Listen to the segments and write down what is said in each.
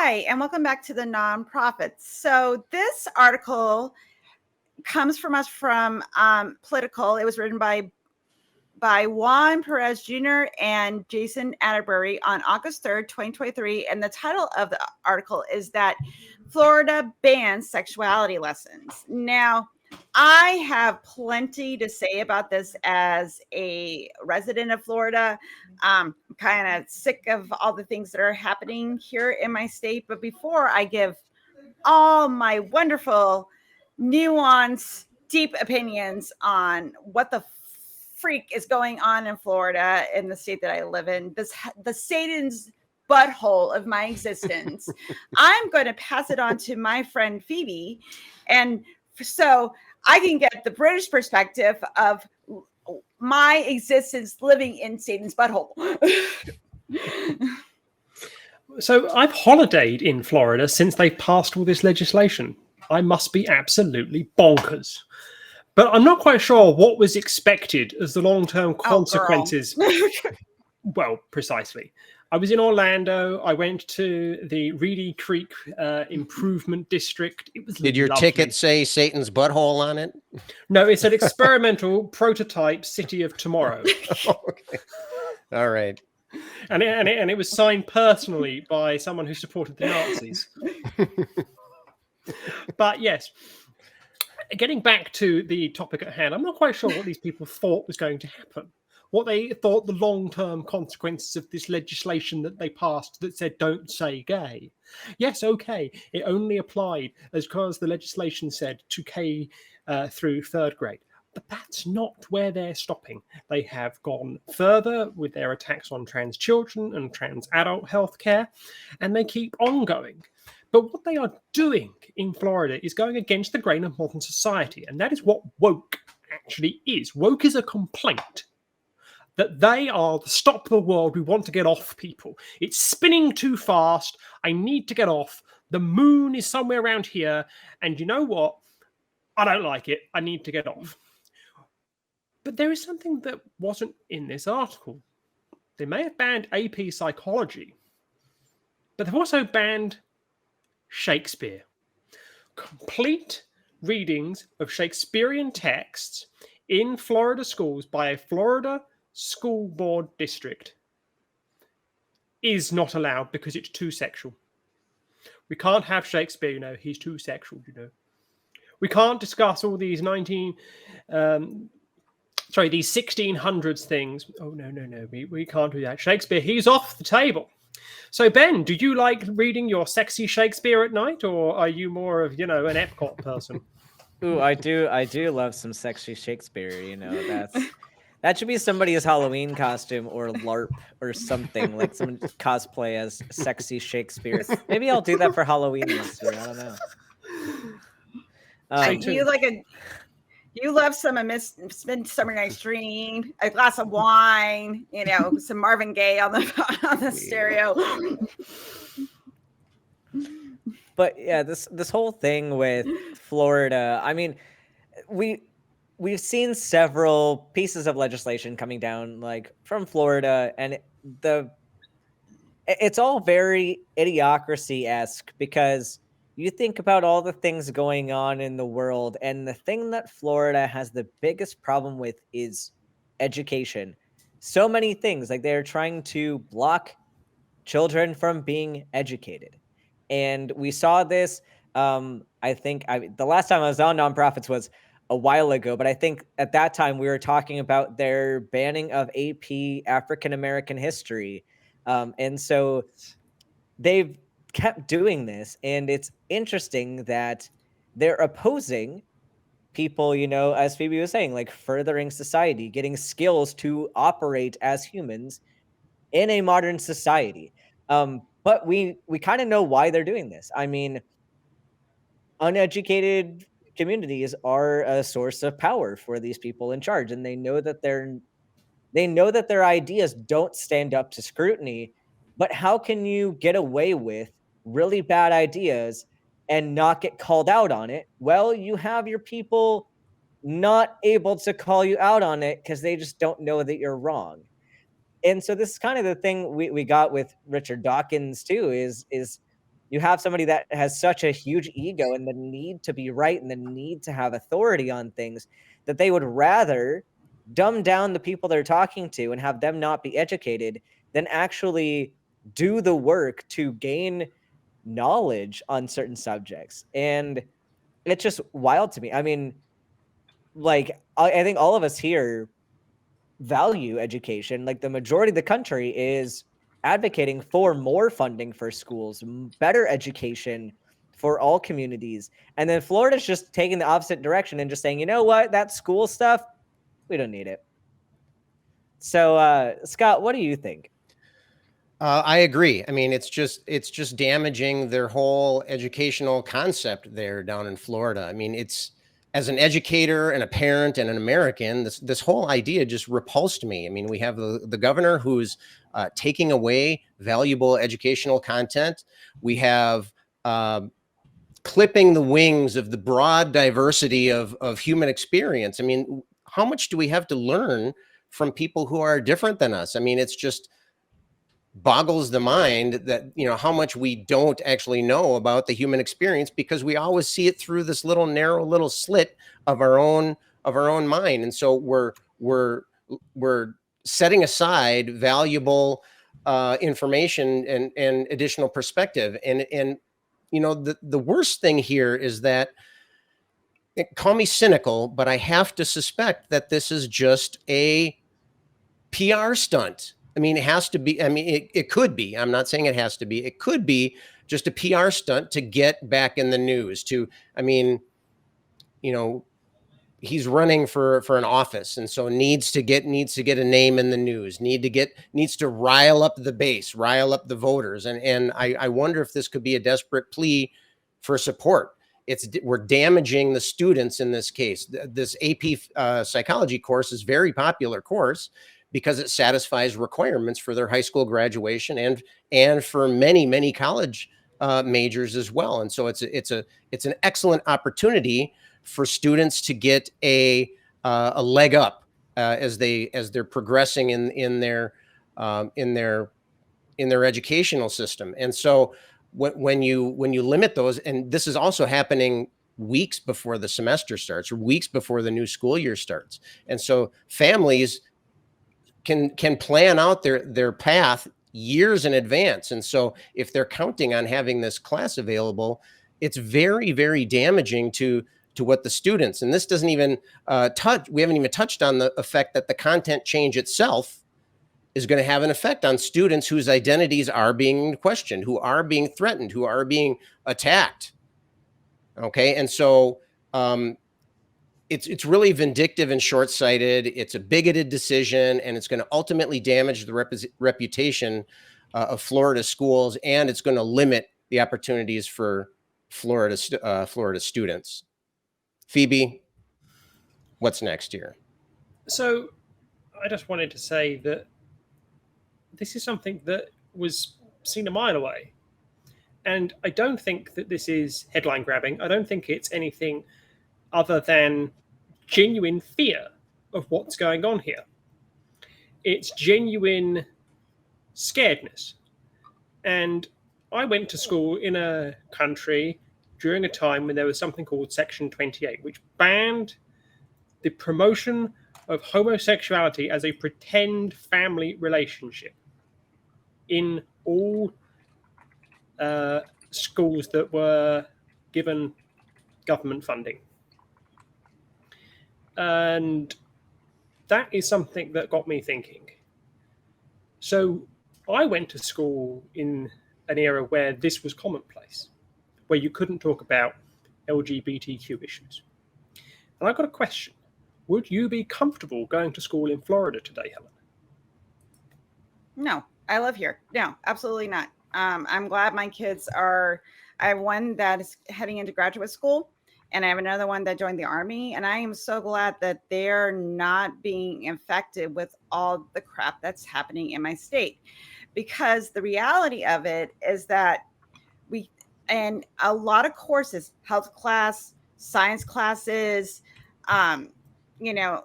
Hi, and welcome back to the Nonprofits. So this article comes from us from Political. It was written by Juan Perez Jr. and Jason Atterbury on August 3rd, 2023. And the title of the article is that Florida bans sexuality lessons. Now, I have plenty to say about this as a resident of Florida. I'm kind of sick of all the things that are happening here in my state. But before I give all my wonderful, nuanced, deep opinions on what the freak is going on in Florida, in the state that I live in, the Satan's butthole of my existence, I'm going to pass it on to my friend Phoebe. And so I can get the British perspective of my existence living in Satan's butthole. So I've holidayed in Florida since they passed all this legislation. I must be absolutely bonkers. But I'm not quite sure what was expected as the long-term consequences. Well, precisely. I was in Orlando. I went to the Reedy Creek Improvement District. It was Did your lovely. ticket say Satan's butthole on it? No, it said experimental prototype city of tomorrow. Okay. All right. And it was signed personally by someone who supported the Nazis. But yes, getting back to the topic at hand, I'm not quite sure what these people thought was going to happen. What they thought the long-term consequences of this legislation that they passed that said don't say gay. Yes, okay, it only applied as because the legislation said to K through third grade. But that's not where they're stopping. They have gone further with their attacks on trans children and trans adult healthcare, and they keep on going. But what they are doing in Florida is going against the grain of modern society, and that is what woke actually is. Woke is a complaint that they are the stop the world, we want to get off people. It's spinning too fast, I need to get off. The moon is somewhere around here, and you know what? I don't like it, I need to get off. But there is something that wasn't in this article. They may have banned AP psychology, but they've also banned Shakespeare. Complete readings of Shakespearean texts in Florida schools by a Florida school board district is not allowed because it's too sexual. We can't have Shakespeare, you know, he's too sexual, you know. We can't discuss all these these 1600s things. Oh, no, we can't do that. Shakespeare, he's off the table. So, Ben, do you like reading your sexy Shakespeare at night, or are you more of, you know, an Epcot person? Ooh, I do love some sexy Shakespeare, you know, that should be somebody's Halloween costume or LARP or something, like some cosplay as sexy Shakespeare. Maybe I'll do that for Halloween this year. I don't know. You love some of Midsummer Night's Dream, a glass of wine, you know, some Marvin Gaye on the stereo. But yeah, this whole thing with Florida, I mean, we've seen several pieces of legislation coming down, like from Florida, and it's all very idiocracy-esque because you think about all the things going on in the world, and the thing that Florida has the biggest problem with is education. So many things, like they're trying to block children from being educated. And we saw this, the last time I was on Nonprofits was a while ago, but I think at that time we were talking about their banning of AP African American history. And so they've kept doing this, and it's interesting that they're opposing people, you know, as Phoebe was saying, like furthering society, getting skills to operate as humans in a modern society. But we kind of know why they're doing this. I mean, uneducated communities are a source of power for these people in charge, and they know that their ideas don't stand up to scrutiny. But how can you get away with really bad ideas and not get called out on it? Well, you have your people not able to call you out on it because they just don't know that you're wrong. And so this is kind of the thing we got with Richard Dawkins too, is you have somebody that has such a huge ego and the need to be right and the need to have authority on things that they would rather dumb down the people they're talking to and have them not be educated than actually do the work to gain knowledge on certain subjects. And it's just wild to me. I mean, like, I think all of us here value education. Like, the majority of the country is advocating for more funding for schools, better education for all communities. And then Florida's just taking the opposite direction and just saying, you know what, that school stuff, we don't need it. So, Scott, what do you think? I agree. I mean, it's just damaging their whole educational concept there down in Florida. I mean, it's, as an educator and a parent and an American, this whole idea just repulsed me. I mean, we have the governor who's taking away valuable educational content. We have clipping the wings of the broad diversity of human experience. I mean, how much do we have to learn from people who are different than us? I mean, it's just boggles the mind that, you know, how much we don't actually know about the human experience, because we always see it through this little narrow little slit of our own mind. And so we're setting aside valuable information and additional perspective. And you know, the worst thing here is that, call me cynical, but I have to suspect that this is just a PR stunt. I mean, it has to be. I mean, it could be. I'm not saying it has to be. It could be just a PR stunt to get back in the news. I mean, you know, he's running for an office, and so needs to get a name in the news. Needs to rile up the base, rile up the voters, and I wonder if this could be a desperate plea for support. We're damaging the students in this case. This AP psychology course is a very popular course, because it satisfies requirements for their high school graduation and for many college majors as well. And so it's an excellent opportunity for students to get a leg up as they're progressing in their educational system. And so when you limit those, and this is also happening weeks before the semester starts, or weeks before the new school year starts, and so families can plan out their path years in advance. And so if they're counting on having this class available, it's very, very damaging to what the students, and this doesn't even we haven't even touched on the effect that the content change itself is going to have an effect on students whose identities are being questioned, who are being threatened, who are being attacked. Okay. And so, it's really vindictive and short-sighted. It's a bigoted decision, and it's going to ultimately damage the reputation of Florida schools, and it's going to limit the opportunities for Florida students. Phoebe, what's next here? So I just wanted to say that this is something that was seen a mile away. And I don't think that this is headline grabbing. I don't think it's anything other than genuine fear of what's going on here. It's genuine scaredness. And I went to school in a country during a time when there was something called Section 28, which banned the promotion of homosexuality as a pretend family relationship in all schools that were given government funding. And that is something that got me thinking. So I went to school in an era where this was commonplace, where you couldn't talk about LGBTQ issues. And I've got a question. Would you be comfortable going to school in Florida today, Helen? No, I live here. No, absolutely not. I'm glad my kids are, I have one that is heading into graduate school, and I have another one that joined the Army. And I am so glad that they're not being infected with all the crap that's happening in my state. Because the reality of it is that and a lot of courses, health class, science classes,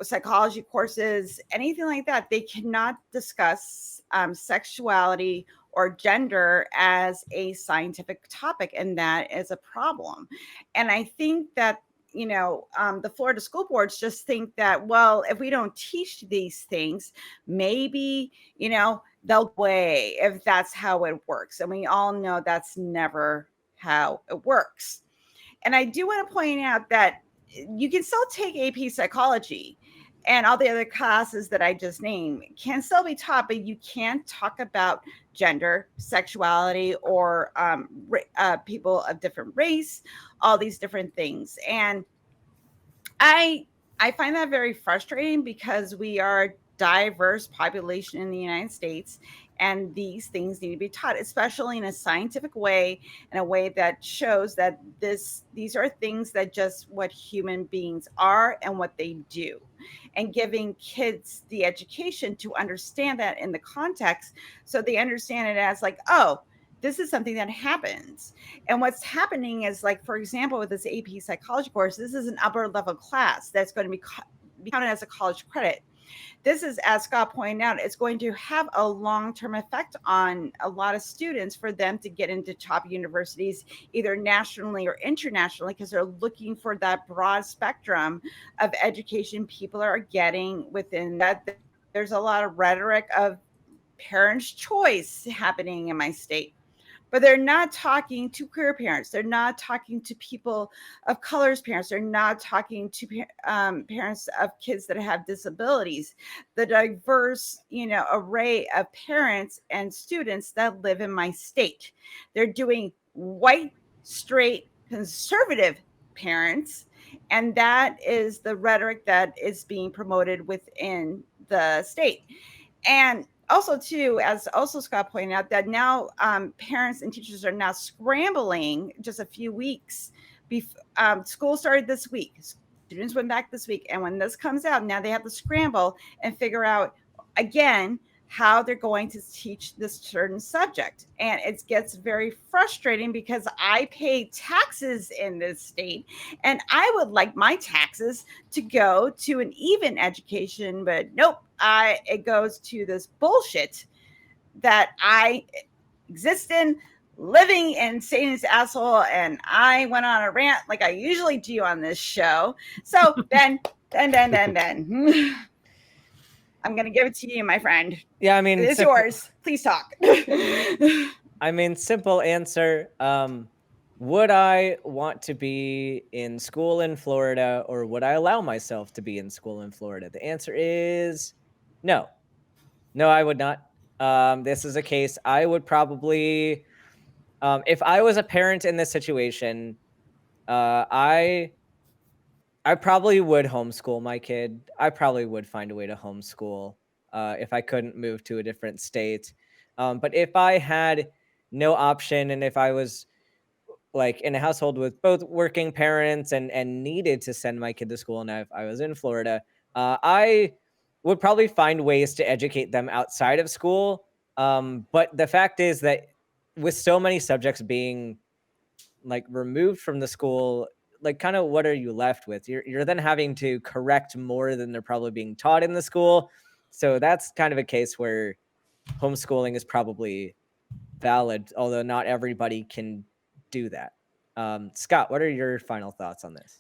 psychology courses, anything like that, they cannot discuss sexuality or gender as a scientific topic, and that is a problem. And I think that the Florida school boards just think that, well, if we don't teach these things, maybe they'll go away if that's how it works. And we all know that's never how it works. And I do want to point out that you can still take AP psychology, and all the other classes that I just named can still be taught, but you can't talk about gender, sexuality, or people of different race, all these different things. And I find that very frustrating because we are a diverse population in the United States, and these things need to be taught, especially in a scientific way, in a way that shows that these are things that just what human beings are and what they do, and giving kids the education to understand that in the context, so they understand it as like, oh, this is something that happens. And what's happening is, like, for example, with this AP psychology course, this is an upper level class that's going to be counted as a college credit. This is, as Scott pointed out, it's going to have a long-term effect on a lot of students for them to get into top universities, either nationally or internationally, because they're looking for that broad spectrum of education people are getting within that. There's a lot of rhetoric of parents' choice happening in my state, but they're not talking to queer parents. They're not talking to people of color's parents. They're not talking to parents of kids that have disabilities, the diverse, array of parents and students that live in my state. They're doing white, straight, conservative parents, and that is the rhetoric that is being promoted within the state. And also, too, as also Scott pointed out, that now parents and teachers are now scrambling just a few weeks. School started this week. Students went back this week. And when this comes out, now they have to scramble and figure out, again, how they're going to teach this certain subject. And it gets very frustrating because I pay taxes in this state, and I would like my taxes to go to an even education, but nope, it goes to this bullshit that I exist in, living in Satan's asshole. And I went on a rant like I usually do on this show. So then. I'm going to give it to you, my friend. Yeah, I mean, it's yours. Please talk. I mean, simple answer. Would I want to be in school in Florida, or would I allow myself to be in school in Florida? The answer is no. No, I would not. This is a case I would probably, if I was a parent in this situation, I probably would homeschool my kid. I probably would find a way to homeschool if I couldn't move to a different state. But if I had no option, and if I was like in a household with both working parents and needed to send my kid to school, and if I was in Florida, I would probably find ways to educate them outside of school. But the fact is that with so many subjects being like removed from the school, like kind of what are you left with? You're then having to correct more than they're probably being taught in the school. So that's kind of a case where homeschooling is probably valid, although not everybody can do that. Scott, what are your final thoughts on this?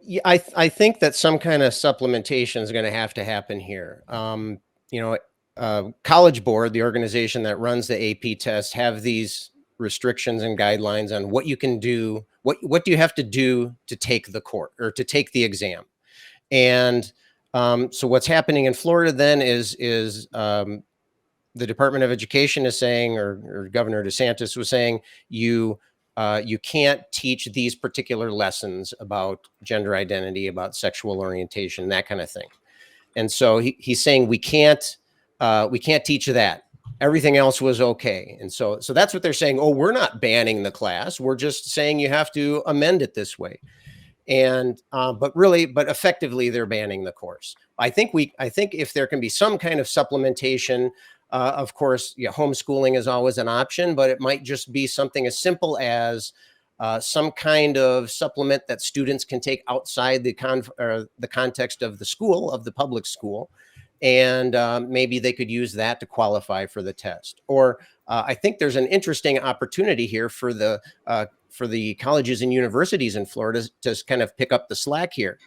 Yeah, I think that some kind of supplementation is going to have to happen here. College Board, the organization that runs the AP test, have these restrictions and guidelines on what you can do, what do you have to do to take the course or to take the exam. And so what's happening in Florida then is the Department of Education is saying, or Governor DeSantis was saying, you can't teach these particular lessons about gender identity, about sexual orientation, that kind of thing. And so he's saying we can't teach that. Everything else was okay. And so that's what they're saying. Oh, we're not banning the class. We're just saying you have to amend it this way. And but effectively they're banning the course. I think if there can be some kind of supplementation, of course, homeschooling is always an option, but it might just be something as simple as some kind of supplement that students can take outside the context of the school, of the public school, and maybe they could use that to qualify for the test. Or I think there's an interesting opportunity here for the colleges and universities in Florida to kind of pick up the slack here.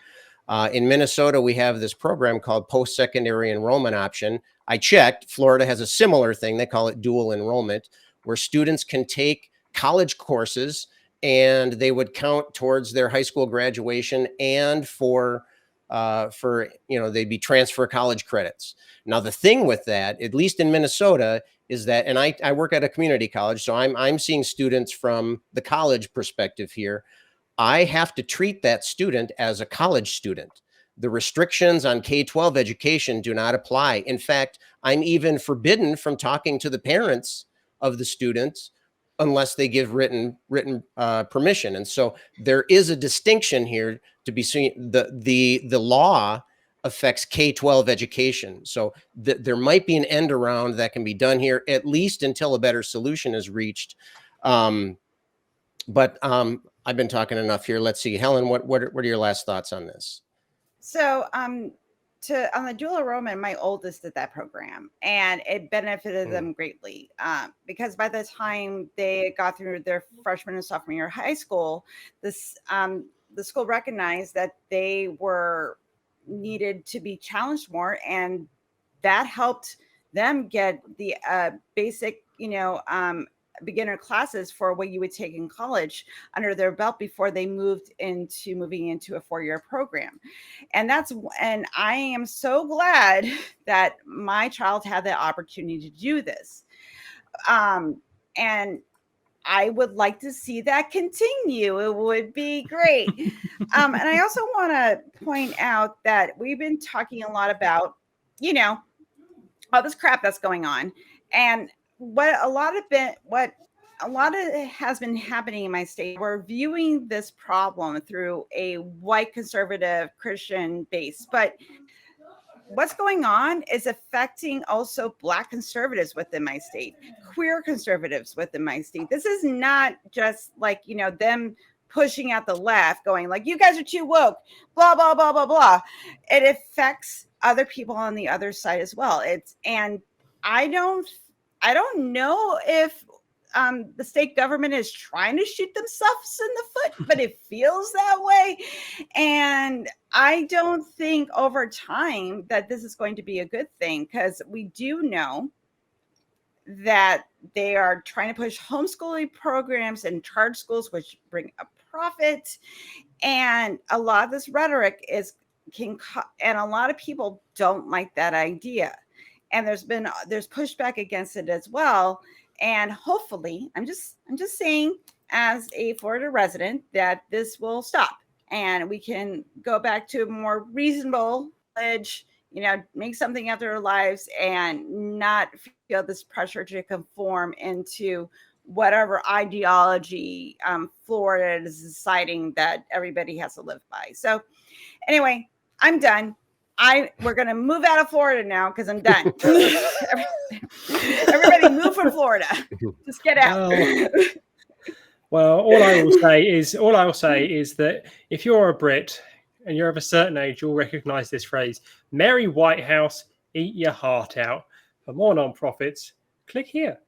In Minnesota, we have this program called post-secondary enrollment option. I checked. Florida has a similar thing. They call it dual enrollment, where students can take college courses and they would count towards their high school graduation and for they'd be transfer college credits. Now, the thing with that, at least in Minnesota, is that, and I work at a community college, so I'm seeing students from the college perspective here. I have to treat that student as a college student. The restrictions on K-12 education do not apply. In fact, I'm even forbidden from talking to the parents of the students unless they give written permission. And so there is a distinction here to be seen. The law affects K-12 education. So there might be an end around that can be done here, at least until a better solution is reached. But I've been talking enough here. Let's see, Helen, what are your last thoughts on this? So on the dual enrollment, my oldest did that program, and it benefited them greatly because by the time they got through their freshman and sophomore year of high school, the school recognized that they were needed to be challenged more, and that helped them get the basic, beginner classes for what you would take in college under their belt before they moving into a 4-year program. And I am so glad that my child had the opportunity to do this. And I would like to see that continue. It would be great. And I also want to point out that we've been talking a lot about, all this crap that's going on. And what a lot of it has been happening in my state, we're viewing this problem through a white conservative Christian base, but what's going on is affecting also Black conservatives within my state, queer conservatives within my state. This is not just like, them pushing out the left going like, you guys are too woke, blah, blah, blah, blah, blah. It affects other people on the other side as well. I don't know if the state government is trying to shoot themselves in the foot, but it feels that way. And I don't think over time that this is going to be a good thing, because we do know that they are trying to push homeschooling programs and charter schools, which bring a profit. And a lot of this rhetoric and a lot of people don't like that idea. And there's pushback against it as well. And hopefully, I'm just saying, as a Florida resident, that this will stop and we can go back to a more reasonable age, make something of their lives and not feel this pressure to conform into whatever ideology Florida is deciding that everybody has to live by. So anyway, I'm done. We're going to move out of Florida now because I'm done. Everybody move from Florida. Just get out. Well, all I will say is that if you're a Brit and you're of a certain age, you'll recognize this phrase: "Merry White House, eat your heart out." For more non-profits, click here.